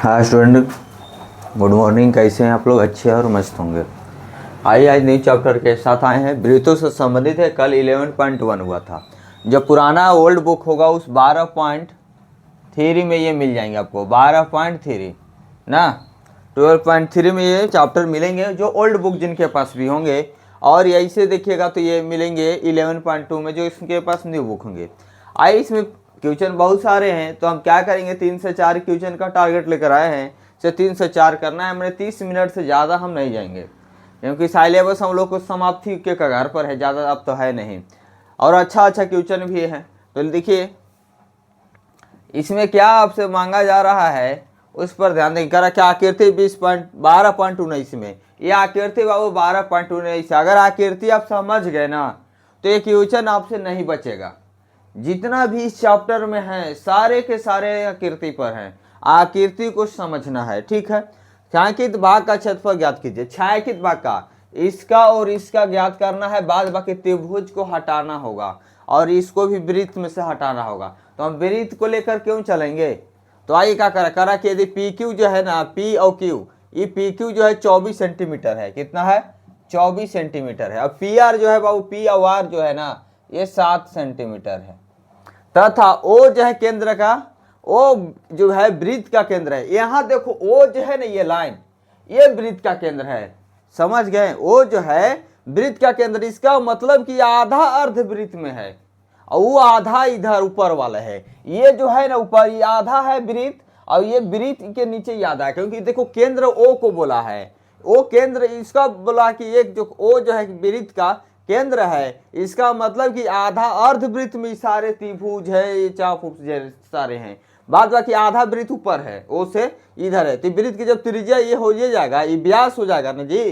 हाँ student, good morning. कैसे हैं आप लोग? अच्छे और मस्त होंगे। आइए आज न्यू चैप्टर के साथ आए हैं। वृत्तों से संबंधित है। कल 11.1 हुआ था। जो पुराना ओल्ड बुक होगा उस 12.3 में ये मिल जाएंगे आपको। 12.3 ना 12.3 में ये चैप्टर मिलेंगे जो ओल्ड बुक जिनके पास भी होंगे। और यही से देखिएगा तो ये मिलेंगे 11.2 में जो इसके पास न्यू बुक होंगे। आइए, इसमें क्वेश्चन बहुत सारे हैं तो हम क्या करेंगे, 3 से 4 क्वेश्चन का टारगेट लेकर आए हैं। से 3 से 4 करना है हमने। 30 मिनट से ज़्यादा हम नहीं जाएंगे क्योंकि सिलेबस हम लोग को समाप्ति के कगार पर है, ज़्यादा अब तो है नहीं। और अच्छा क्वेश्चन भी है। तो देखिए इसमें क्या आपसे मांगा जा रहा है उस पर ध्यान देंगे। करा क्या आकृति 12.19 में, ये आकृति बाबू 12.19। अगर आकृति आप समझ गए ना तो ये क्वेश्चन आपसे नहीं बचेगा। जितना भी इस चैप्टर में है सारे के सारे आकृति पर हैं। आकृति को समझना है, ठीक है। छायांकित भाग का क्षेत्रफल ज्ञात कीजिए। छायांकित भाग का इसका और इसका ज्ञात करना है, बाद बाकी त्रिभुज को हटाना होगा और इसको भी वृत्त में से हटाना होगा। तो हम वृत्त को लेकर क्यों चलेंगे? तो आइए क्या करा कि यदि पी क्यू जो है ना, पी और क्यू, ये पी क्यू जो है 24 सेंटीमीटर है। कितना है? 24 सेंटीमीटर है। अब पी आर जो है बाबू, पी और आर जो है ना ये 7 सेंटीमीटर है। तथा ओ जो है केंद्र का, ओ जो है वृत्त का केंद्र है। यहाँ देखो ओ जो है ना, ये लाइन ये वृत्त का केंद्र है। समझ गए? ओ जो है वृत्त का केंद्र, इसका मतलब कि आधा अर्ध वृत्त में है और वो आधा इधर ऊपर वाला है। ये जो है ना ऊपर, ये आधा है वृत्त और ये वृत्त के नीचे ये आधा है। क्योंकि देखो केंद्र ओ को बोला है, ओ केंद्र इसका बोला कि एक जो ओ जो है वृत्त का केंद्र है, इसका मतलब कि आधा अर्धवृत्त में सारे त्रिभुज है, ये चाप सारे हैं। बाद बाकी आधा वृत्त ऊपर है, ओ से इधर है। तो वृत्त की जब त्रिज्या ये हो जाएगा, ये व्यास हो जाएगा ना जी।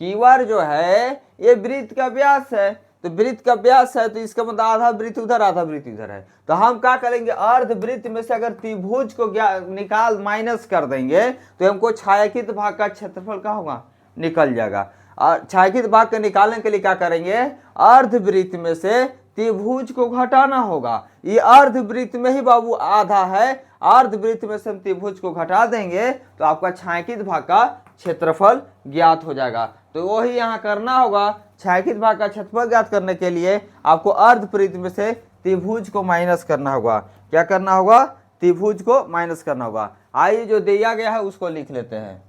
कीवर जो है ये वृत्त का व्यास है। तो वृत्त का व्यास है तो इसका मतलब आधा वृत्त उधर आधा वृत्त इधर है। तो हम क्या करेंगे, अर्धवृत्त में से अगर त्रिभुज को निकाल माइनस कर देंगे तो हमको छायांकित भाग का क्षेत्रफल क्या होगा, निकल जाएगा। और छायांकित भाग को निकालने के लिए क्या करेंगे, अर्धवृत्त में से त्रिभुज को घटाना होगा। ये अर्धवृत्त में ही बाबू आधा है, अर्धवृत्त में से हम त्रिभुज को घटा देंगे तो आपका छायांकित भाग का क्षेत्रफल ज्ञात हो जाएगा। तो वही यहाँ करना होगा। छायांकित भाग का क्षेत्रफल ज्ञात करने के लिए आपको अर्धवृत्त में से त्रिभुज को माइनस करना होगा। क्या करना होगा? त्रिभुज को माइनस करना होगा। आइए जो दिया गया है उसको लिख लेते हैं।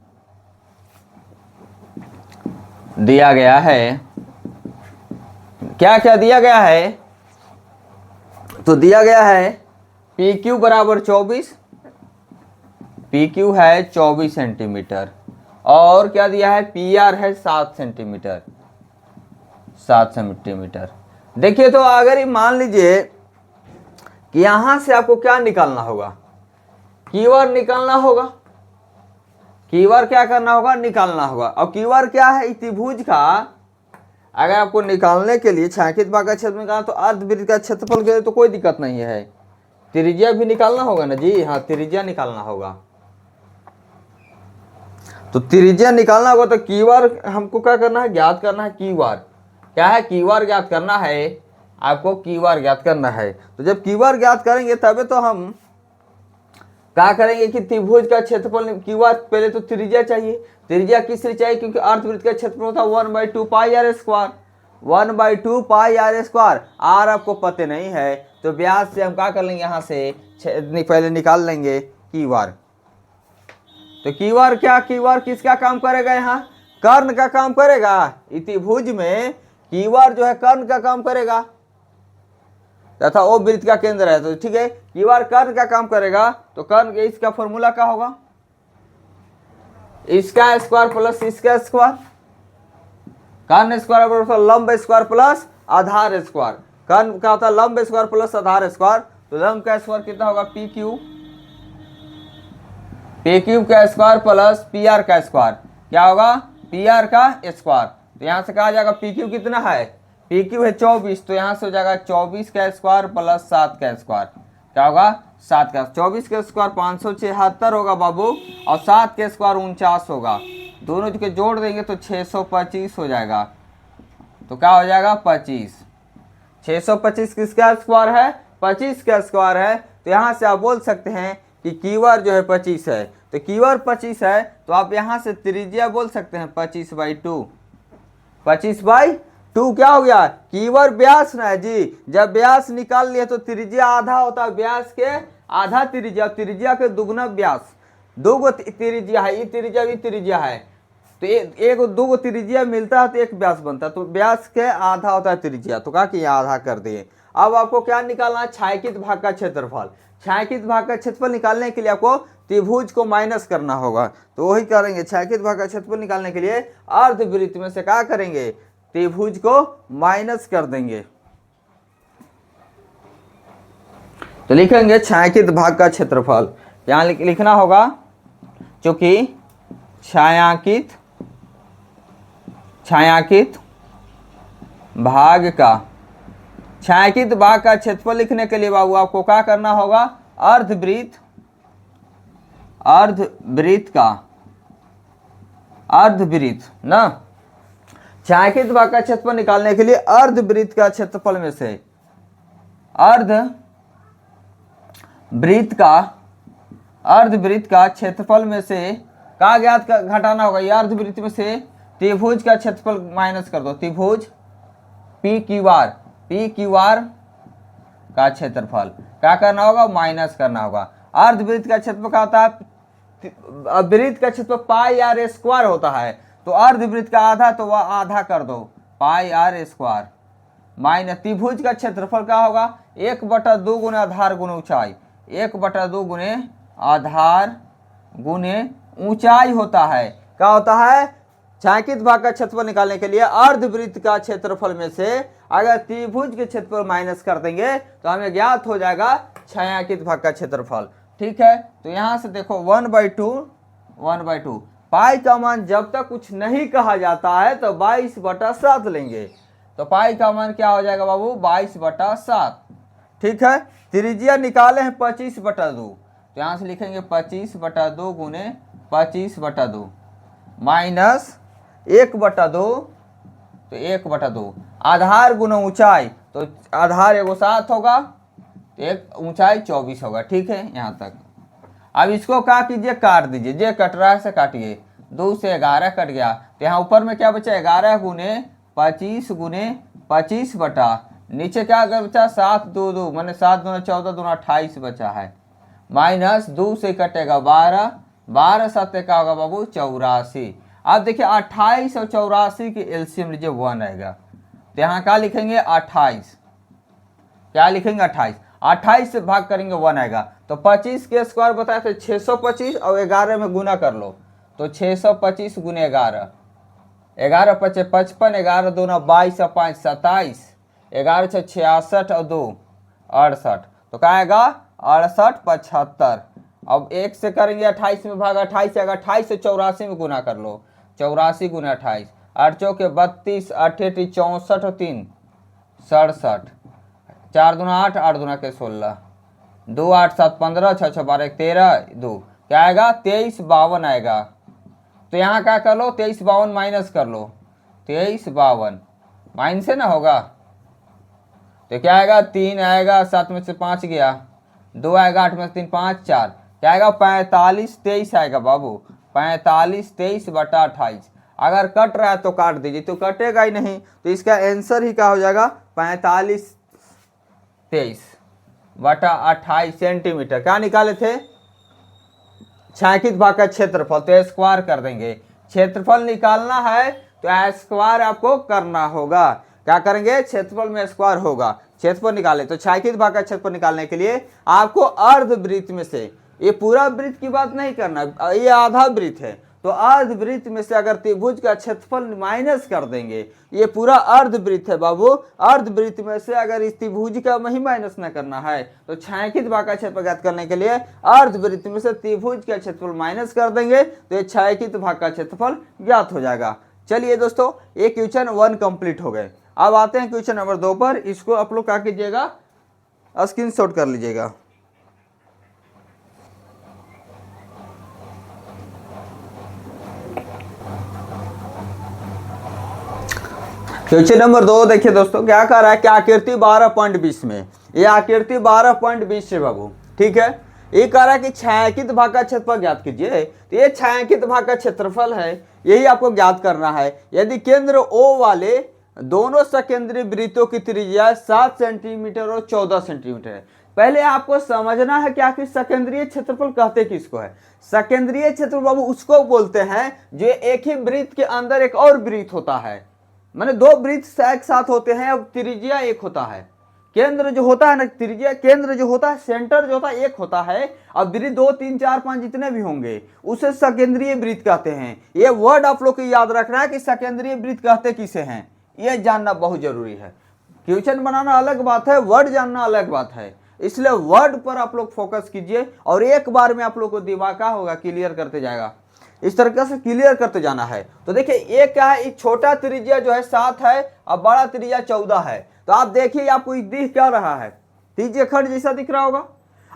दिया गया है, क्या क्या दिया गया है? तो दिया गया है पी क्यू बराबर 24, पी क्यू है 24 सेंटीमीटर। और क्या दिया है? पी आर है 7 सेंटीमीटर, 7 सेंटीमीटर। देखिए तो अगर ये मान लीजिए कि यहां से आपको क्या निकालना होगा, कीवर निकालना होगा। कीवर क्या करना होगा? निकालना होगा। और कीवर क्या है? त्रिभुज का अगर आपको निकालने के लिए छायांकित भाग का क्षेत्र निकालना तो अर्धवृत्त का क्षेत्रफल के लिए तो कोई दिक्कत नहीं है। त्रिज्या भी निकालना होगा ना जी। हाँ, त्रिज्या निकालना होगा। तो त्रिज्या निकालना होगा तो कीवर हमको क्या करना है? ज्ञात करना है। कीवर क्या है? कीवर ज्ञात करना है आपको, कीवर ज्ञात करना है। तो जब कीवर ज्ञात करेंगे तभी तो हम क्या करेंगे कि त्रिभुज का क्षेत्रफल कीवर, पहले तो त्रिज्या चाहिए। त्रिज्या किस लिए चाहिए? क्योंकि अर्धवृत्त का क्षेत्रफल होता है 1/2 pi r square, 1/2 pi r square. R आपको पता नहीं है तो व्यास से हम क्या कर लेंगे, यहाँ से पहले निकाल लेंगे कीवर। तो कीवर क्या, कीवर किसका काम करेगा? यहाँ कर्ण का काम करेगा। त्रिभुज में कीवर जो है कर्ण का काम करेगा तथा वो वृत्त का केंद्र है। तो ठीक है, कीवर कर्ण का काम करेगा। तो कर्ण के इसका फॉर्मूला क्या होगा? इसका स्क्वायर प्लस इसका स्क्वायर। कर्ण स्क्वायर बराबर लंब स्क्वायर प्लस आधार स्क्वायर। कर्ण का होता है लंब स्क्वायर प्लस आधार स्क्वायर। तो लंब का स्क्वायर कितना होगा? पी क्यू, पी क्यूब का स्क्वायर प्लस पी आर का स्क्वायर। क्या होगा? पी आर का स्क्वायर। तो यहाँ से कहा जाएगा पी क्यू कितना है? पी क्यू है 24, तो यहाँ से हो जाएगा 24 का स्क्वायर प्लस 7 का स्क्वायर। क्या होगा? 7 का 24 का स्क्वायर 576 होगा बाबू, और 7 का स्क्वायर 49 होगा। दोनों के जोड़ देंगे तो 625 हो जाएगा। तो क्या हो जाएगा? 25। 625 किसका स्क्वायर है? 25 का स्क्वायर है। तो यहाँ से आप बोल सकते हैं कि कीवर जो है 25 है। तो कीवर 25 है, तो आप यहाँ से त्रिज्या बोल सकते हैं 25/2। 25/2 क्या हो गया, कीवर व्यास ना है जी। जब व्यास निकाल लिए तो त्रिज्या आधा होता है व्यास के, आधा त्रिज्या, त्रिज्या के दुगना व्यास, दो गो त्रिज्या है, ये त्रिज्या भी त्रिज्या है, तो एक दो गो त्रिज्या मिलता है तो एक व्यास बनता है, तो व्यास के आधा होता है त्रिज्या, तो कहा कि ये आधा कर दिए। अब आपको क्या निकालना है, छायांकित भाग का क्षेत्रफल। छायांकित भाग का क्षेत्रफल निकालने के लिए आपको त्रिभुज को माइनस करना होगा, तो वही करेंगे। छायांकित भाग का क्षेत्रफल निकालने के लिए अर्धवृत्त में से क्या करेंगे, त्रिभुज को माइनस कर देंगे। तो लिखेंगे छायांकित भाग का क्षेत्रफल, यहाँ लिखना होगा, चूंकि छायांकित भाग का क्षेत्रफल लिखने के लिए बाबू आपको क्या करना होगा, अर्धवृत्त ना, छायांकित भाग का क्षेत्रफल निकालने के लिए अर्धवृत्त का क्षेत्रफल में से अर्धवृत्त का क्षेत्रफल में से क्या ज्ञात घटाना होगा, यह अर्धवृत्त में से त्रिभुज का क्षेत्रफल माइनस कर दो, त्रिभुज पी क्यू आर का क्षेत्रफल क्या करना होगा, माइनस करना होगा। अर्धवृत्त का क्षेत्रफल क्या होता है, वृत्त का क्षेत्रफल पाई आर स्क्वायर होता है, तो अर्धवृत्त का आधा, तो वह आधा कर दो, पाई आर स्क्वायर माइनस त्रिभुज का क्षेत्रफल क्या होगा, 1/2 गुने आधार गुने ऊंचाई, 1/2 गुने आधार गुने ऊंचाई होता है। क्या होता है, छायांकित भाग का क्षेत्रफल निकालने के लिए अर्धवृत्त का क्षेत्रफल में से अगर त्रिभुज के क्षेत्रफल माइनस कर देंगे तो हमें ज्ञात हो जाएगा छायांकित भाग का क्षेत्रफल। ठीक है, तो यहां से देखो 1/2 पाई का मान जब तक कुछ नहीं कहा जाता है तो 22/7 लेंगे, तो पाई का मान क्या हो जाएगा बाबू, 22/7। ठीक है, त्रिज्या निकाले हैं 25/2, तो यहां से लिखेंगे 25/2 गुने 25/2 माइनस 1/2, तो 1/2 आधार गुना ऊंचाई, तो आधार एगो 7 होगा, एक ऊंचाई 24 होगा। ठीक है, यहाँ तक। अब इसको क्या कीजिए, काट दीजिए, जे कट रहा है से काटिए, 2 से 11 कट गया, तो यहाँ ऊपर में क्या बचा, 11 गुने 25 बटा नीचे क्या बचा, 7 2 2 मैंने 7 दूना 14 दूना 28 बचा है, माइनस 2 से कटेगा 12 7 का होगा बाबू 84। अब देखिए 28 और 84 की एलसीएम लीजिए 1 आएगा, तो यहाँ क्या लिखेंगे 28, क्या लिखेंगे 28 से भाग करेंगे 1 आएगा, तो 25 के स्क्वायर बताया थे 625 और 11 में गुना कर लो, तो 625 गुने 11, 11 5 55, 11 दूना 22 और 5 27, 11 6 66 और 2 68, तो क्या आएगा 68 75। अब 1 से करेंगे 28 में भाग 28 आएगा, 28 से 84 में गुना कर लो, 84 गुना 28, 8 चौके 32, 8 64 और 3 67, 4 दूना 8, 8 दूना के 16, 2 8 7 15, 6 6 12 13 2, क्या आएगा 23 52 आएगा। तो यहाँ क्या कर लो, 23 52 माइनस कर लो, 23 52 माइनस से ना होगा, तो क्या आएगा 3 आएगा, 7 में से 5 गया, 2 आएगा, 8 में से 3 5 4, क्या आएगा 45 23 आएगा बाबू, 45 23/28। अगर कट रहा है तो काट दीजिए, तो कटेगा ही नहीं, तो इसका आंसर ही क्या हो जाएगा 45 23/28 सेंटीमीटर। क्या निकाले थे, छायांकित भाग का क्षेत्रफल, तो स्क्वायर कर देंगे। क्षेत्रफल निकालना है तो स्क्वायर आपको करना होगा, क्या करेंगे, क्षेत्रफल में स्क्वायर होगा। क्षेत्रफल निकाले तो छायांकित भाग का क्षेत्रफल निकालने के लिए आपको अर्धवृत्त में से, ये पूरा वृत्त की बात नहीं करना, ये आधा वृत्त है, तो अर्धवृत्त में से अगर त्रिभुज का क्षेत्रफल माइनस कर देंगे, ये पूरा अर्धवृत्त है बाबू, अर्धवृत्त में से अगर इस त्रिभुज का ही माइनस न करना है तो छायांकित भाग का क्षेत्रफल ज्ञात करने के लिए अर्धवृत्त में से त्रिभुज का क्षेत्रफल माइनस कर देंगे, तो ये छायांकित भाग का क्षेत्रफल ज्ञात हो जाएगा। चलिए दोस्तों, ये क्वेश्चन 1 कंप्लीट हो गए। अब आते हैं क्वेश्चन नंबर 2 पर। इसको आप लोग क्या कीजिएगा, स्क्रीनशॉट कर लीजिएगा। क्वेश्चन नंबर 2 देखिए दोस्तों, क्या कह रहा है कि आकृति 12.20 में, ये आकृति 12.20 है बाबू। ठीक है, ये कह रहा है कि छायांकित भाग का क्षेत्रफल ज्ञात कीजिए। तो ये छायांकित भाग का क्षेत्रफल है, यही आपको ज्ञात करना है। यदि केंद्र O वाले दोनों सकेंद्रीय वृत्तों की त्रिज्या 7 सेंटीमीटर और 14 सेंटीमीटर है। पहले आपको समझना है कि आखिर सकेंद्रीय क्षेत्रफल कहते किसको है। सकेंद्रीय क्षेत्रफल बाबू उसको बोलते हैं जो एक ही वृत्त के अंदर एक और वृत्त होता है, माने दो वृत्त एक साथ होते हैं, अब त्रिज्या एक होता है। केंद्र जो होता है ना, त्रिज्या केंद्र जो होता है, सेंटर जो होता है एक होता है, अब वृत्त 2 3 4 5 जितने भी होंगे उसे सकेंद्रीय वृत्त कहते हैं। ये वर्ड आप लोग को याद रखना है कि सकेंद्रीय वृत्त कहते किसे हैं, ये जानना बहुत जरूरी है। क्वेश्चन बनाना अलग बात है, वर्ड जानना अलग बात है, इसलिए वर्ड पर आप लोग फोकस कीजिए और एक बार में आप लोग को दिमाग का होगा क्लियर करते जाएगा, इस तरीके से क्लियर करते जाना है। तो देखिए ये क्या है, एक छोटा त्रिज्या जो है 7 है और बड़ा त्रिज्या 14 है। तो आप देखिए आपको दिख क्या रहा है, त्रिज्या खंड जैसा दिख रहा होगा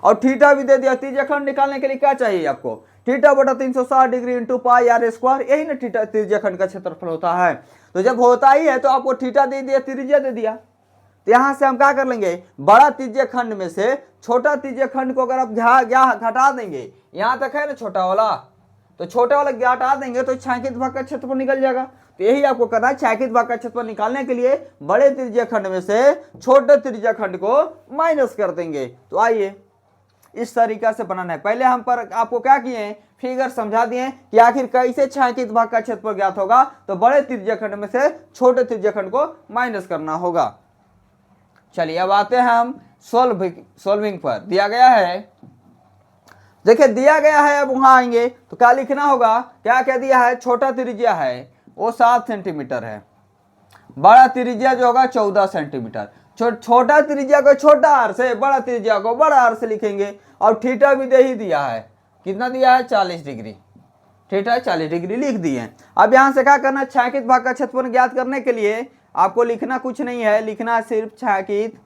और थीटा भी दे दिया। त्रिज्या खंड निकालने के लिए क्या चाहिए आपको, थीटा बटा 360 degree into pi r square, यही ना थीटा त्रिज्या खंड का क्षेत्रफल होता है। तो जब होता ही है तो आपको थीटा दे दिया, त्रिज्या दे दिया। तो यहां से हम क्या कर लेंगे, बड़ा त्रिज्या खंड में से छोटा त्रिज्या खंड को अगर आप घटा देंगे, यहां तक है ना छोटा वाला, तो छोटा वाला घटा देंगे तो छायांकित भाग का क्षेत्रफल निकल जाएगा। तो यही आपको करना है, छायांकित भाग का क्षेत्रफल निकालने के लिए बड़े त्रिज्या खंड में से छोटे त्रिज्या खंड को माइनस कर देंगे। तो आइए इस तरीका से बनाना है। पहले हम पर आपको क्या किए, फिगर समझा दिए कि आखिर कैसे छायांकित भाग का क्षेत्रफल ज्ञात होगा। तो बड़े त्रिज्या खंड में से छोटे त्रिज्या खंड को माइनस करना होगा। चलिए अब आते हैं हम सोल्विंग पर। दिया गया है, देखिए दिया गया है, अब वहां आएंगे तो क्या लिखना होगा, क्या क्या दिया है, छोटा त्रिज्या है वो 7 सेंटीमीटर है, बड़ा त्रिज्या जो होगा 14 सेंटीमीटर। छोटा त्रिज्या को छोटा आर से, बड़ा त्रिज्या को बड़ा आर से लिखेंगे। और थीटा भी दे ही दिया है, कितना दिया है 40 डिग्री, थीटा 40 डिग्री लिख दिए। अब यहां से क्या करना, छायांकित भाग का क्षेत्रफल ज्ञात करने के लिए आपको लिखना कुछ नहीं है, लिखना सिर्फ छायांकित,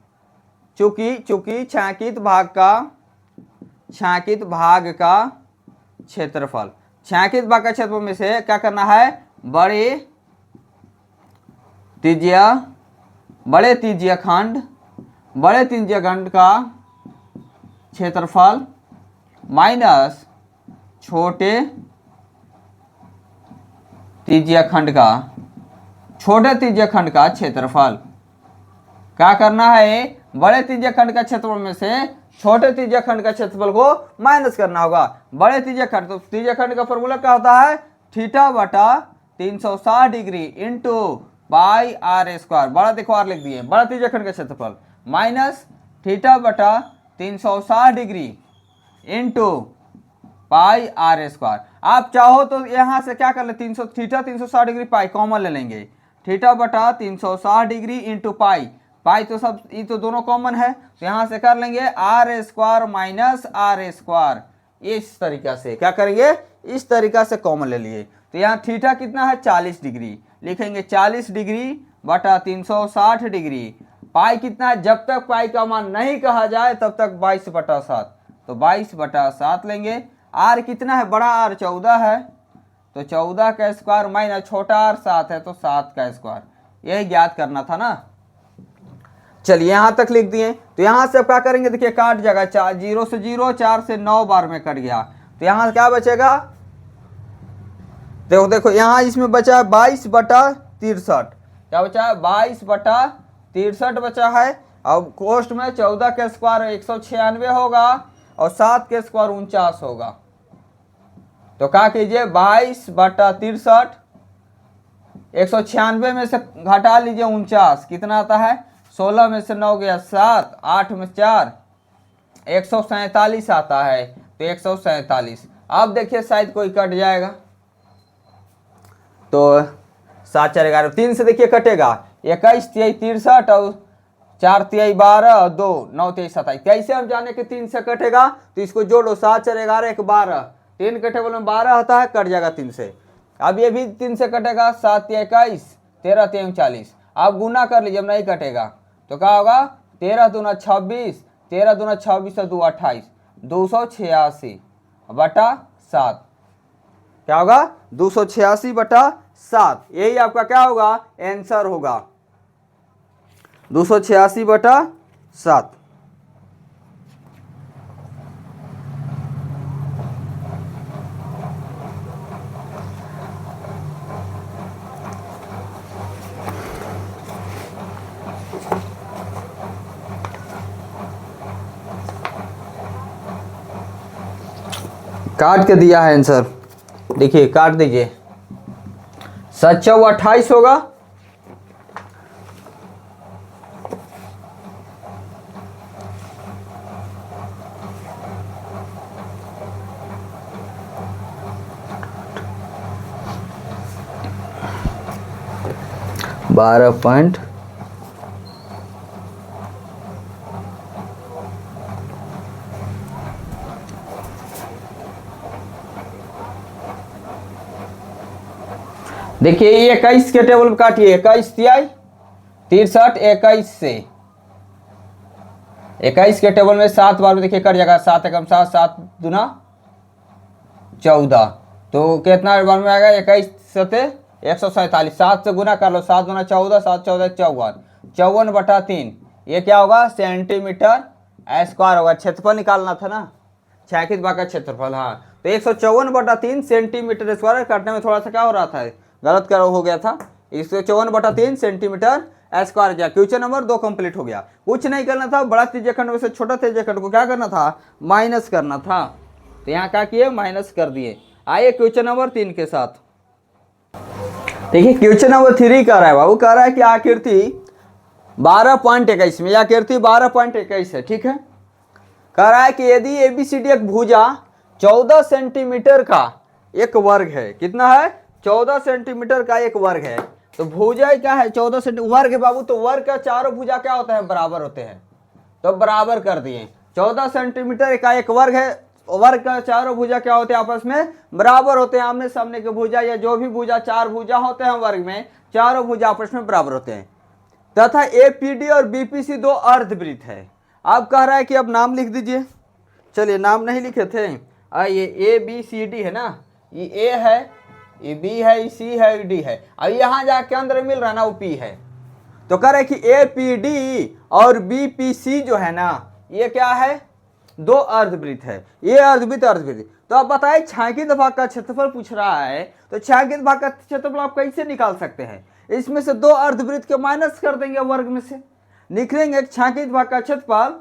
चूंकि छायांकित भाग का क्षेत्रफल, छायांकित भाग का क्षेत्रफल में से क्या करना है, बड़े त्रिज्या खंड का क्षेत्रफल माइनस छोटे त्रिज्या खंड का क्षेत्रफल। क्या करना है, बड़े त्रिज्या खंड का क्षेत्रफल में से छोटे त्रिज्या खंड का क्षेत्रफल को माइनस करना होगा। बड़े त्रिज्या खंड, तो त्रिज्या खंड का फॉर्मूला क्या होता है, थीटा बटा 360 degree into pi r square, बड़ा देखो आर लिख दिए, बड़ा त्रिज्या खंड का क्षेत्रफल माइनस थीटा बटा 360 degree into pi r square. आप चाहो तो यहां से क्या कर ले, थीटा 360 डिग्री पाई कॉमन ले लेंगे, थीटा बटा 360 डिग्री इंटू पाई, पाई तो सब ये तो दोनों कॉमन है, तो यहां से कर लेंगे r square minus r square. इस तरीका से क्या करेंगे, इस तरीका से कॉमन ले लिए। तो यहाँ थीटा कितना है 40 डिग्री, लिखेंगे 40 डिग्री बटा 360 डिग्री, पाई कितना है, जब तक पाई का मान नहीं कहा जाए तब तक 22/7, तो 22/7 लेंगे। आर कितना है, बड़ा आर 14 है, तो 14 का स्क्वायर माइनस छोटा आर 7 है तो 7 का स्क्वायर, यही ज्ञात करना था ना। चलिए यहां तक लिख दिए। तो यहां से क्या करेंगे, देखिए काट जाएगा, 0 से 0, 4 से 9 बार में कट गया, तो यहां क्या बचेगा, देखो यहां इसमें बचा है 22/63, क्या बचा है 22/63 बचा है। अब कोष्ठ में 14 के स्क्वायर 196 होगा और 7 के स्क्वायर 49 होगा। तो क्या कीजिए 22/63, 196 में से घटा लीजिए 49, कितना आता है, 16 में से 9 गया 7, 8 में 4, 147 आता है, तो 147। अब देखिए शायद कोई कट जाएगा, तो 7 4 11, 3 से देखिए कटेगा, 21 23 63 और 4 3 12 और 2 9 23 27। कैसे हम जाने कि 3 से कटेगा, तो इसको जोड़ो, 7 4 11 1 12, 3 के टेबल में 12 आता है, कट जाएगा 3 से। अब ये भी 3 से कटेगा, 7 3 21, 13 3 40। आप गुना कर लीजिए, नहीं कटेगा तो क्या होगा, 13 दूना 26, 13 दूना 26 और 2 28, 286/7, क्या होगा 286/7, यही आपका क्या होगा, आंसर होगा 286/7। काट के दिया है आंसर, देखिए काट दीजिए। 7 चौक 28 होगा, बारह पॉइंट देखिए ये 21 के टेबल में काटिए, 21 तिहाई 63, 21 से 21 के टेबल में 7 बार में देखिए कट जाएगा, 7 एकम 7, 7 दूना 14, तो कितना बार में आएगा, 21 सते 147, 7 से गुना कर लो, 7 गुना 14, 7 14 54, 54/3, ये क्या होगा, सेंटीमीटर स्क्वायर होगा। क्षेत्रफल निकालना था ना, छायांकित भाग का क्षेत्रफल, हाँ, तो 154/3 सेंटीमीटर स्क्वायर। काटने में थोड़ा सा क्या हो रहा था, गलत क्या हो गया था, 154/3 सेंटीमीटर स्क्वायर गया। क्वेश्चन नंबर 2 कंप्लीट हो गया। कुछ नहीं करना था, बड़ा त्रिज्या खंड में से छोटा त्रिज्या खंड को क्या करना था, माइनस करना था, तो यहाँ क्या किए, माइनस कर दिए। आइए क्वेश्चन नंबर 3 के साथ। देखिए क्वेश्चन नंबर 3 कह रहा है बाबू, कह रहा है कि आकृति 12.21 में, आकृति 12.21 है, ठीक है। कह रहा है कि यदि ABCD एक भुजा 14 सेंटीमीटर का एक वर्ग है, कितना है, 14 सेंटीमीटर का एक वर्ग है, तो भुजा क्या है, 14 सेंटीमीटर वर्ग है बाबू, तो वर्ग का चारों भुजा क्या होता है, बराबर होते हैं, तो बराबर कर दिए। 14 सेंटीमीटर का एक वर्ग है, वर्ग का चारों भुजा क्या होते हैं, आपस में बराबर होते हैं। आमने सामने के भुजा या जो भी भुजा, 4 भुजा होते हैं वर्ग में, चारों भुजा आपस में बराबर होते हैं। तथा APD और BPC 2 अर्धवृत्त है। अब कह रहा है कि अब नाम लिख दीजिए। चलिए नाम नहीं लिखे थे, ये ABCD है ना, ये A है, ये B है, ये C है, ये D है, अब यहाँ जाके अंदर मिल रहा है ना, वो P है। तो कह रहे कि APD और BPC जो है ना, ये क्या है, 2 अर्धवृत्त है, ये अर्धवृत्त अर्धवृत्त। तो आप बताएं छायांकित भाग का क्षेत्रफल पूछ रहा है, तो छायांकित भाग का क्षेत्रफल आप कैसे निकाल सकते हैं, इसमें से 2 अर्धवृत्त के माइनस कर देंगे, वर्ग में से निकलेंगे छायांकित भाग का क्षेत्रफल,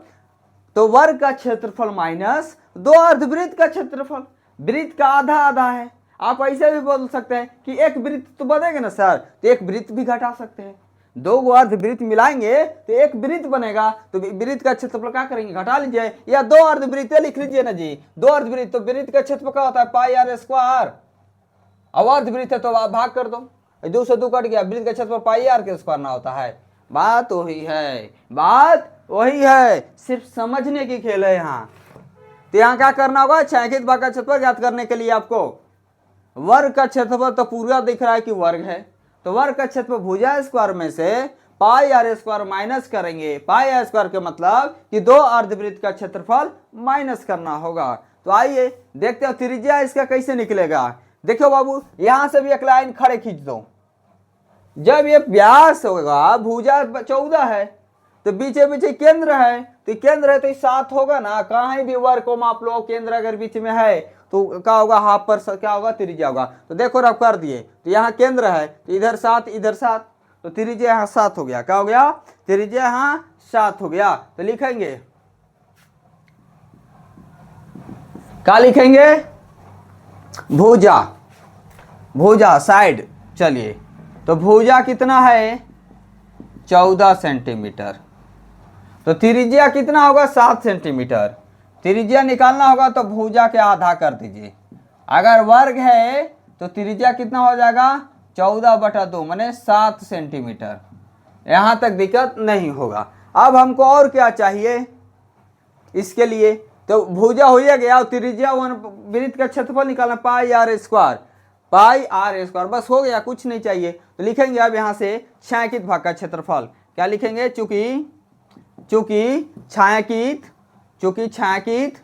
तो वर्ग का क्षेत्रफल माइनस 2 अर्धवृत्त का क्षेत्रफल, वृत्त का आधा आधा है। आप ऐसे भी बोल सकते हैं कि एक वृत्त तो बनेगा ना सर, तो एक वृत्त भी घटा सकते हैं, 2 अर्धवृत्त मिलाएंगे तो एक वृत्त बनेगा, तो वृत्त का क्षेत्रफल क्या करेंगे, घटा लीजिए, या 2 अर्धवृत्त लिख लीजिए ना जी, 2 अर्धवृत्त, तो वृत्त का क्षेत्रफल क्या होता है, πr², अब अर्धवृत्त है तो आप भाग कर दो, 2 से 2 कट गया, वृत्त का क्षेत्रफल πr² ना होता है। बात वही है, बात वही है, सिर्फ समझने की खेल है यहाँ। तो यहाँ क्या करना होगा, छायांकित भाग का क्षेत्रफल ज्ञात करने के लिए आपको वर्ग का क्षेत्रफल तो पूरा दिख रहा है कि वर्ग है, तो वर्ग का क्षेत्रफल भुजा स्क्वायर में से πr² माइनस करेंगे, πr² के मतलब कि 2 अर्धवृत्त का क्षेत्रफल माइनस करना होगा। तो आइए देखते हो त्रिज्या इसका कैसे निकलेगा। देखो बाबू, यहां से भी एक लाइन खड़े खींच दो, जब ये व्यास होगा, भुजा 14 है, तो बीचे बीचे केंद्र है, तो केंद्र है तो 7 होगा ना, कहीं भी वर्ग को माप लो, केंद्र अगर बीच में है तो क्या होगा, हाफ पर क्या होगा, त्रिज्या होगा। तो देखो रब कर दिए, तो यहाँ केंद्र है, तो इधर 7 इधर 7, तो त्रिज्या यहाँ 7 हो गया, क्या हो गया, त्रिज्या यहाँ 7 हो गया। तो लिखेंगे, क्या लिखेंगे, भुजा, भुजा साइड, चलिए तो भुजा कितना है, 14 सेंटीमीटर, तो त्रिज्या कितना होगा, 7 सेंटीमीटर। त्रिज्या निकालना होगा तो भुजा के आधा कर दीजिए, अगर वर्ग है तो त्रिज्या कितना हो जाएगा, 14/2 माने 7 सेंटीमीटर। यहाँ तक दिक्कत नहीं होगा। अब हमको और क्या चाहिए इसके लिए, तो भुजा हो गया, त्रिज्या वृत्त का क्षेत्रफल निकालना, πr², बस हो गया, कुछ नहीं चाहिए। तो लिखेंगे अब यहाँ से छायांकित भाग का क्षेत्रफल, क्या लिखेंगे, चूंकि छायांकित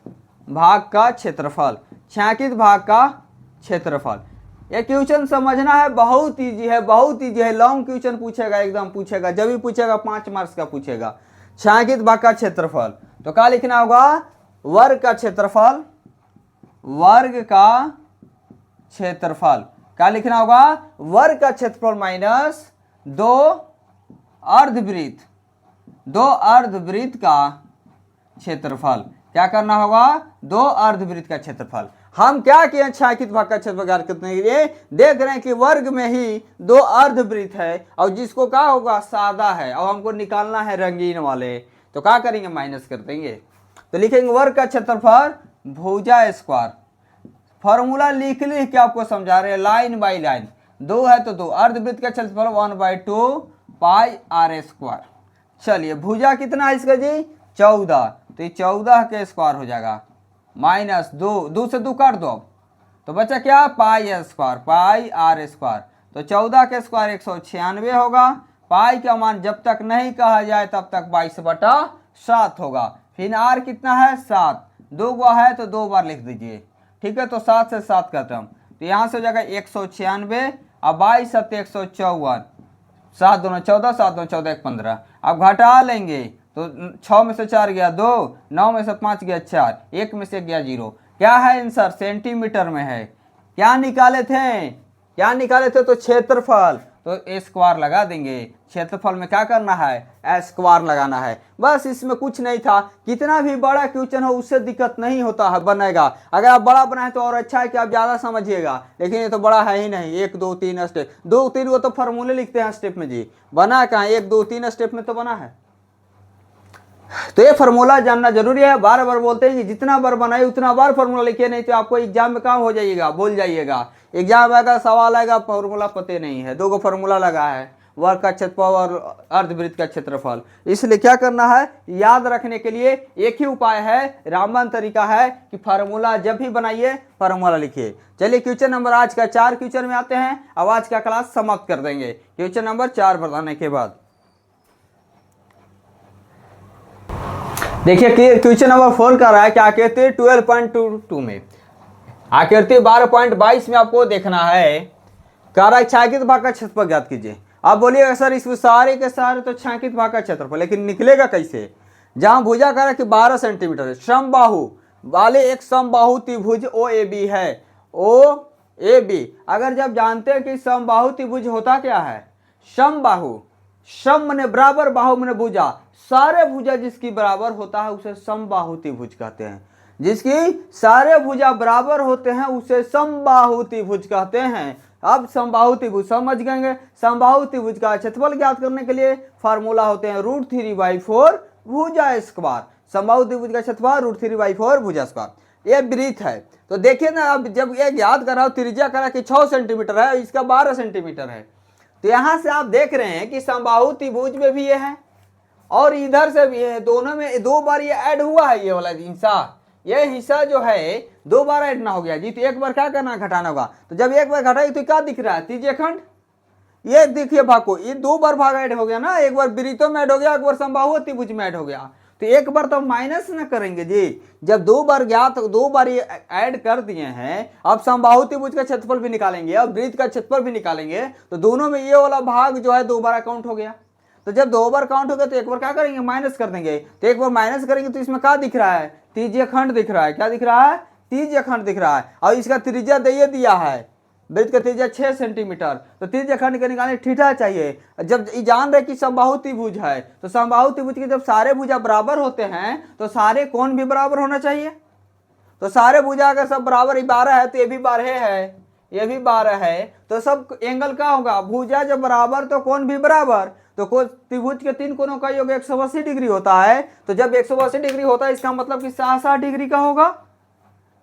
भाग का क्षेत्रफल, छायांकित भाग का क्षेत्रफल। ये क्वेश्चन समझना है, बहुत इजी है, बहुत इजी है, लॉन्ग क्वेश्चन पूछेगा, एकदम पूछेगा, जब भी पूछेगा 5 मार्क्स का पूछेगा। छायांकित भाग का क्षेत्रफल, तो क्या लिखना होगा, वर्ग का क्षेत्रफल, वर्ग का क्षेत्रफल, क्या लिखना होगा, वर्ग का क्षेत्रफल माइनस 2 अर्धवृत्त का क्षेत्रफल, क्या करना होगा, 2 अर्धवृत्त का क्षेत्रफल। हम क्या किए छायांकित भाग का क्षेत्रफल ज्ञात करने के लिए, देख रहे हैं कि वर्ग में ही दो अर्धवृत्त है और जिसको क्या होगा सादा है और हमको निकालना है रंगीन वाले, तो क्या करेंगे माइनस कर देंगे। तो लिखेंगे वर्ग का क्षेत्रफल भुजा स्क्वायर, फॉर्मूला लिख के आपको समझा रहे हैं लाइन बाई लाइन। दो है तो दो, अर्धवृत्त का क्षेत्रफल 1/2 पाई आर स्क्वायर। चलिए भुजा कितना है इसका जी 14, तो ये 14 के स्क्वायर हो जाएगा माइनस 2 से 2 काट दो अब, तो बचा क्या pi square pi r square. तो 14 के स्क्वायर 196 होगा। पाई का मान जब तक नहीं कहा जाए तब तक 22/7 होगा। फिर आर कितना है 7, 2 गुआ है तो 2 बार लिख दीजिए, ठीक है। तो 7 से 7 खत्म, तो यहाँ से हो जाएगा 196 और 22 7 154, 7 दूना 14, 7 दूना 14 1 15। अब घटा लेंगे तो 6 में से 4 गया 2, 9 में से 5 गया 4, 1 में से गया 0। क्या है आंसर सेंटीमीटर में है। क्या निकाले थे तो क्षेत्रफल, तो ए स्क्वायर लगा देंगे। क्षेत्रफल में क्या करना है ए स्क्वायर लगाना है, बस इसमें कुछ नहीं था। कितना भी बड़ा क्वेश्चन हो उससे दिक्कत नहीं होता है, बनेगा। अगर आप बड़ा बनाए तो और अच्छा है कि आप ज़्यादा समझिएगा, लेकिन ये तो बड़ा है ही नहीं। 1 2 3 स्टेप, 2 3 वो तो फार्मूले लिखते हैं स्टेप में जी, बना कहाँ 1 2 3 स्टेप में तो बना है। तो ये फार्मूला जानना जरूरी है। बार बार बोलते हैं कि जितना बार बनाए उतना बार फार्मूला लिखिए, नहीं तो आपको एग्जाम में काम हो जाइएगा, भूल जाइएगा। एग्जाम आएगा सवाल आएगा फार्मूला पते नहीं है, 2 फार्मूला लगा है, वर्ग का क्षेत्रफल और अर्धवृत्त का क्षेत्रफल। इसलिए क्या करना है याद रखने के लिए एक ही उपाय है, रामबाण तरीका है कि फार्मूला जब भी बनाइए फार्मूला लिखिए। चलिए क्वेश्चन नंबर आज का 4 क्वेश्चन में आते हैं। अब आज का क्लास समाप्त कर देंगे क्वेश्चन नंबर 4 बताने के बाद। देखिए क्वेश्चन नंबर 4 कर रहा है कि आकृति 12.22 में, आकृति 12.22 में आपको देखना है, कह रहा है छायांकित भाग का क्षेत्रफल ज्ञात कीजिए। आप बोलिएगा सर इसमें सारे के सारे तो छायांकित भाग का क्षेत्रफल, लेकिन निकलेगा कैसे। जहां भुजा कह रहा है कि 12 सेंटीमीटर है, समबाहु वाले एक समबाहु त्रिभुज ओ ए बी है, ओ ए बी। अगर जब जानते हैं कि समबाहु त्रिभुज होता क्या है, समबाहु, सम मने बराबर, बाहु मने भुजा, सारे भुजा जिसकी बराबर होता है उसे समबाहु त्रिभुज कहते हैं। जिसकी सारे भुजा बराबर होते हैं उसे समबाहु त्रिभुज कहते हैं। अब समबाहु त्रिभुज समझ गएंगे। समबाहु त्रिभुज का क्षेत्रफल ज्ञात करने के लिए फार्मूला होते हैं √3/4 भुजा स्क्वायर। समबाहु त्रिभुज का क्षेत्रफल √3/4 भुजा स्क्वायर। ये वृत्त है, तो देखिए ना, अब जब ये याद कर रहा हूं त्रिज्या करा कि 6 सेंटीमीटर है, इसका 12 सेंटीमीटर है, तो यहां से आप देख रहे हैं कि समबाहु त्रिभुज में भी ये है और इधर से भी है, दोनों में 2 बार ये ऐड हुआ है। ये वाला हिस्सा, ये हिस्सा जो है 2 बार ऐड ना हो गया जी, तो एक बार क्या करना घटाना होगा। तो जब एक बार घटाई तो क्या दिख रहा है त्रिज्य खंड, ये देखिए भाग को, ये 2 बार भाग ऐड हो गया ना, एक बार वृत्तों में ऐड हो गया, एक बार समबाहु त्रिभुज में ऐड हो गया, तो एक बार तो माइनस ना करेंगे जी। जब 2 बार ज्ञात 2 बार ये ऐड कर दिए हैं, अब समबाहु त्रिभुज का क्षेत्रफल भी निकालेंगे, अब वृत्त का क्षेत्रफल भी निकालेंगे, तो दोनों में ये वाला भाग जो है 2 बार काउंट हो गया। तो जब 2 बार काउंट हो गया तो एक बार क्या करेंगे माइनस कर देंगे, तो एक बार माइनस करेंगे तो इसमें क्या दिख रहा है त्रिज्य खंड दिख रहा है। क्या दिख रहा है त्रिज्य खंड दिख रहा है, और इसका त्रिज्या दे दिया है, वृत्त का त्रिज्या 6 सेंटीमीटर, तो त्रिज्य खंड के निकालने थीटा चाहिए। जब जान रहे कि समबाहु त्रिभुज है, तो समबाहु त्रिभुज के जब सारे भुजा बराबर होते हैं तो सारे कोण भी बराबर होना चाहिए। तो सारे भुजा अगर सब बराबर 12 है तो ये भी 12 है, ये भी 12 है, तो सब एंगल क्या होगा, भुजा जब बराबर तो कोण भी बराबर। तो त्रिभुज के 3 कोणों का योग 180 डिग्री होता है, तो जब 180 डिग्री होता है इसका मतलब कि 60 डिग्री का होगा।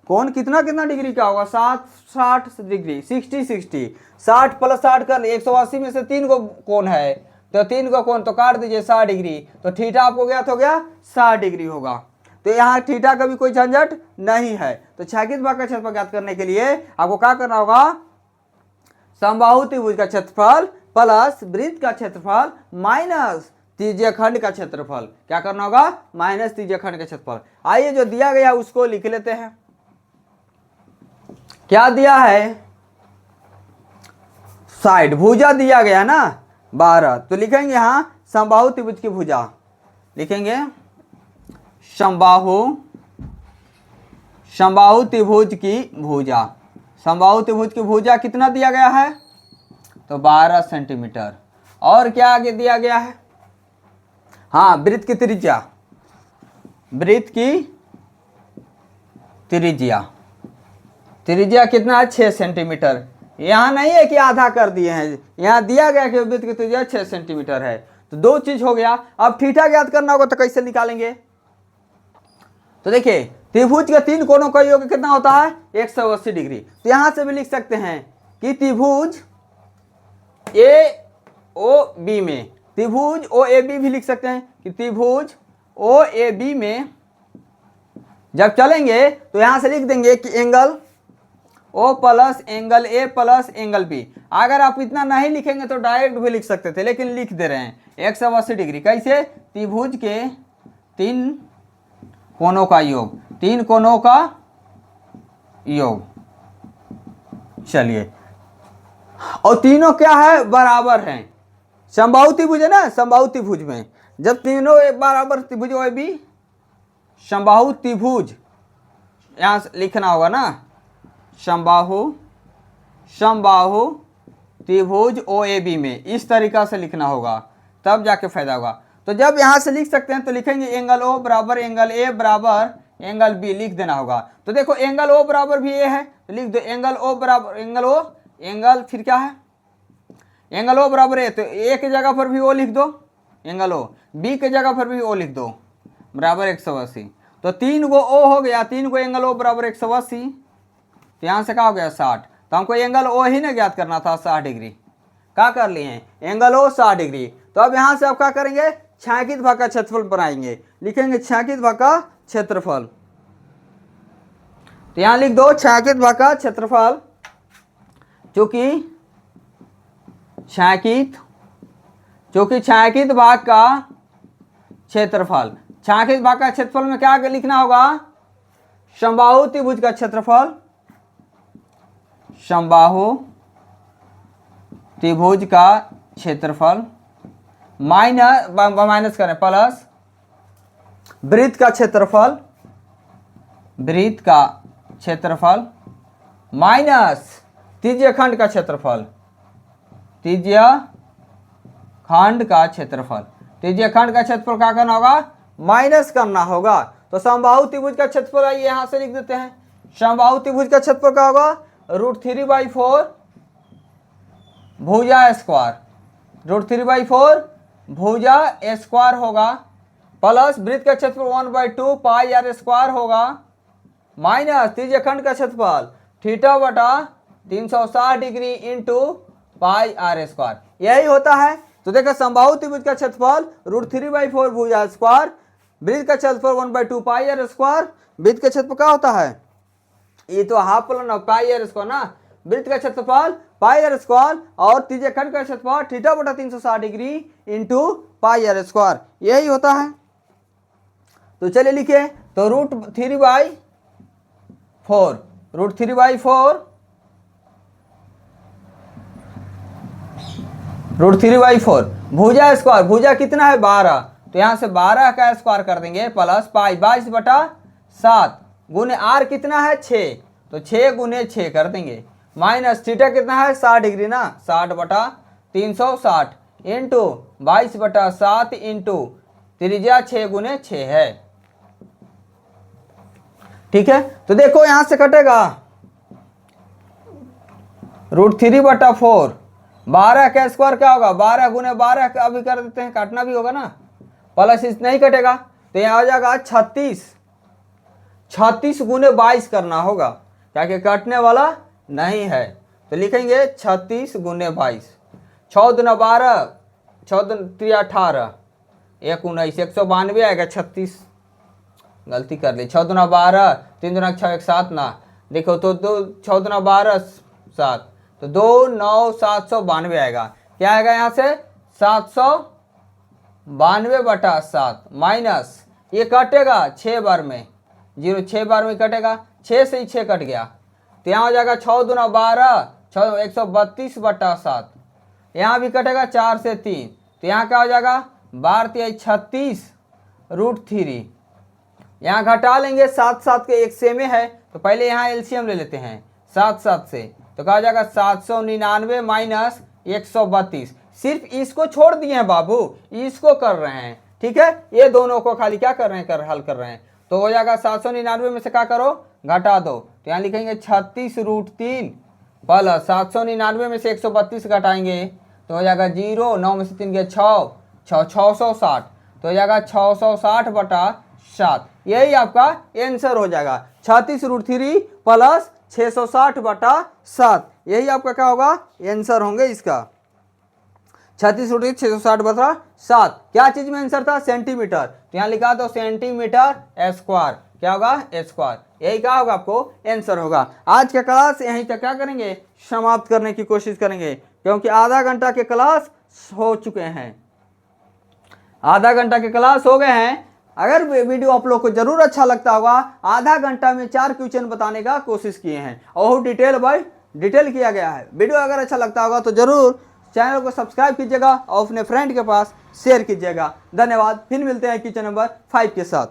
कोण कितना डिग्री का होगा 60 डिग्री, 60 60 + 60 कर 180 में से 3 को कोण है, तो 3 को कोण तो काट दीजिए 60 डिग्री, तो थीटा आपको ज्ञात हो गया 60 डिग्री होगा। तो यहाँ थीटा का भी कोई झंझट नहीं है। तो छायांकित भाग का क्षेत्रफल ज्ञात करने के लिए आपको क्या करना होगा, समबाहु त्रिभुज का क्षेत्रफल प्लस वृत्त का क्षेत्रफल माइनस त्रिज्य खंड का क्षेत्रफल। क्या करना होगा माइनस त्रिज्य खंड का क्षेत्रफल। आइए जो दिया गया उसको लिख लेते हैं। क्या दिया है, साइड भुजा दिया गया ना 12, तो लिखेंगे यहां समबाहु त्रिभुज की भुजा, लिखेंगे समबाहु त्रिभुज की भुजा। समबाहु त्रिभुज की भुजा कितना दिया गया है, तो 12 सेंटीमीटर। और क्या आगे दिया गया है, हाँ वृत्त की त्रिज्या, वृत्त की त्रिज्या त्रिज्या कितना है 6 सेंटीमीटर। यहाँ नहीं है कि आधा कर दिए हैं, यहाँ दिया गया कि वृत्त की त्रिज्या 6 सेंटीमीटर है। तो दो चीज हो गया। अब थीटा ज्ञात करना होगा तो कैसे निकालेंगे? तो देखिए त्रिभुज के तीन कोणों का योग कितना होता है 180 डिग्री। तो यहां से भी लिख सकते हैं कि त्रिभुज ए ओ बी में, त्रिभुज ओ ए बी भी लिख सकते हैं कि त्रिभुज ओ ए बी में जब चलेंगे तो यहां से लिख देंगे कि angle O plus angle A plus angle B. अगर आप इतना नहीं लिखेंगे तो डायरेक्ट भी लिख सकते थे, लेकिन लिख दे रहे हैं 180 डिग्री। कैसे? त्रिभुज के तीन कोणों का योग, तीन कोणों का योग। चलिए, और तीनों क्या है? बराबर हैं। समबाहु त्रिभुज है ना, समबाहु त्रिभुज में जब तीनों एक बराबर त्रिभुज ओ ए बी, समबाहु त्रिभुज यहां से लिखना होगा ना, समबाहु त्रिभुज ओ ए बी में इस तरीका से लिखना होगा, तब जाके फायदा होगा। तो जब यहां से लिख सकते हैं तो लिखेंगे एंगल ओ बराबर एंगल ए बराबर एंगल बी, लिख देना होगा। तो देखो एंगल ओ बराबर भी ए है तो लिख दो एंगल ओ बराबर एंगल ओ, एंगल फिर क्या है एंगल ओ बराबर ए, तो ए की जगह पर भी ओ लिख दो एंगल ओ, बी की जगह पर भी ओ लिख दो बराबर 180। तो तीन गो ओ हो गया, तीन गो एंगल ओ बराबर 180। तो यहाँ से क्या हो गया 60। तो हमको एंगल ओ ही ना ज्ञात करना था 60 डिग्री। क्या कर लिए हैं? Angle O 60 degree. तो अब यहाँ से आप क्या करेंगे? छायांकित भाग का क्षेत्रफल बनाएंगे, लिखेंगे छायांकित भाग का क्षेत्रफल। तो यहाँ लिख दो छायांकित भाग का क्षेत्रफल, चूंकि छायांकित भाग का क्षेत्रफल, छायांकित भाग का क्षेत्रफल में क्या लिखना होगा? समबाहु त्रिभुज का क्षेत्रफल, समबाहु त्रिभुज का क्षेत्रफल माइनस करें प्लस वृत्त का क्षेत्रफल, वृत्त का क्षेत्रफल माइनस त्रिज्य खंड का क्षेत्रफल, त्रिज्य खंड का क्षेत्रफल। त्रिज्य खंड का क्षेत्रफल क्या करना होगा? माइनस करना होगा। तो समबाहु त्रिभुज का क्षेत्रफल आइए यहां से लिख देते हैं। समबाहु त्रिभुज का क्षेत्रफल क्या होगा? √3/4 भुजा स्क्वायर, √3/4 भुजा स्क्वायर होगा, प्लस वृत्त का क्षेत्रफल 1/2 पाई आर स्क्वायर होगा, माइनस त्रिज्य खंड का क्षेत्रफल थीटा बटा 360 degree into pi r square. यही होता है। तो देखो समबाहु त्रिभुज का क्षेत्रफल √3/4 भुजा स्क्वायर, वृत्त का क्षेत्रफल 1/2 पाई आर स्क्वायर। वृत्त का क्षेत्रफल क्या होता है? ये तो half plus pi r square ना, वृत्त का क्षेत्रफल पाई आर स्क्वायर और त्रिज्य खंड का क्षेत्रफल थीटा बटा 360 degree into pi r square, यही होता है। तो चलिए लिखे, तो √3/4 √3/4 भुजा स्क्वायर, भुजा कितना है 12, तो यहां से 12 का स्क्वायर कर देंगे प्लस पाई 22/7 गुने आर कितना है 6, तो 6 गुने 6 कर देंगे, माइनस थीटा कितना है 60 डिग्री ना, 60/360 इंटू 22/7 इंटू त्रिज्या 6 गुने 6 है। ठीक है, तो देखो यहां से कटेगा √3/4, 12 का स्क्वायर क्या होगा? 12 गुने 12 का अभी कर देते हैं, काटना भी होगा ना, प्लस इस नहीं कटेगा तो यहाँ आ जाएगा 36 गुने 22 करना होगा, क्या कि काटने वाला नहीं है। तो लिखेंगे 36 गुने 22, 6 दूना 12, 6 3 18, 1 19, 192 आएगा। 36 गलती कर ली, 6 दूना 12, 3 दूना 6, 1 7 ना, देखो तो 6 दूना 12 7, तो 2 9 792 आएगा। क्या आएगा यहाँ से 792/7 माइनस ये कटेगा 6 बार में, 6 बार में कटेगा, 6 से ही 6 कट गया, तो यहाँ हो जाएगा 6 दूना 12, 132/7, यहाँ भी कटेगा 4 से 3, तो यहाँ क्या हो जाएगा 12 36 √3, यहाँ घटा लेंगे 7 के एक से में है, तो पहले यहाँ एलसीएम ले लेते हैं 7 से, तो कहा जाएगा 799 माइनस 132। सिर्फ इसको छोड़ दिए हैं बाबू, इसको कर रहे हैं, ठीक है, ये दोनों को खाली क्या कर रहे हैं, हल कर रहे हैं। तो हो जाएगा 799 में से क्या करो, घटा दो, तो यहाँ लिखेंगे 36√3 प्लस 799 में से 132 घटाएंगे तो हो जाएगा 0, 9 में से 3 गया 6, 660 तो हो जाएगा 660/7। यही आपका आंसर हो जाएगा 36√3 प्लस 660/7। यही आपका क्या होगा आंसर होंगे इसका 36√3 660/7। क्या चीज में आंसर था? सेंटीमीटर। तो यहाँ लिखा तो सेंटीमीटर स्क्वायर। क्या होगा? स्क्वायर। यही क्या होगा आपको आंसर होगा। आज का क्लास यहीं तक क्या करेंगे समाप्त करने की कोशिश करेंगे क्योंकि आधा घंटा के क्लास हो चुके हैं, आधा घंटा के क्लास हो गए हैं। अगर वीडियो आप लोग को जरूर अच्छा लगता होगा, आधा घंटा में 4 क्वेश्चन बताने का कोशिश किए हैं और डिटेल बाय डिटेल किया गया है। वीडियो अगर अच्छा लगता होगा तो जरूर चैनल को सब्सक्राइब कीजिएगा और अपने फ्रेंड के पास शेयर कीजिएगा। धन्यवाद। फिर मिलते हैं क्वेश्चन नंबर 5 के साथ।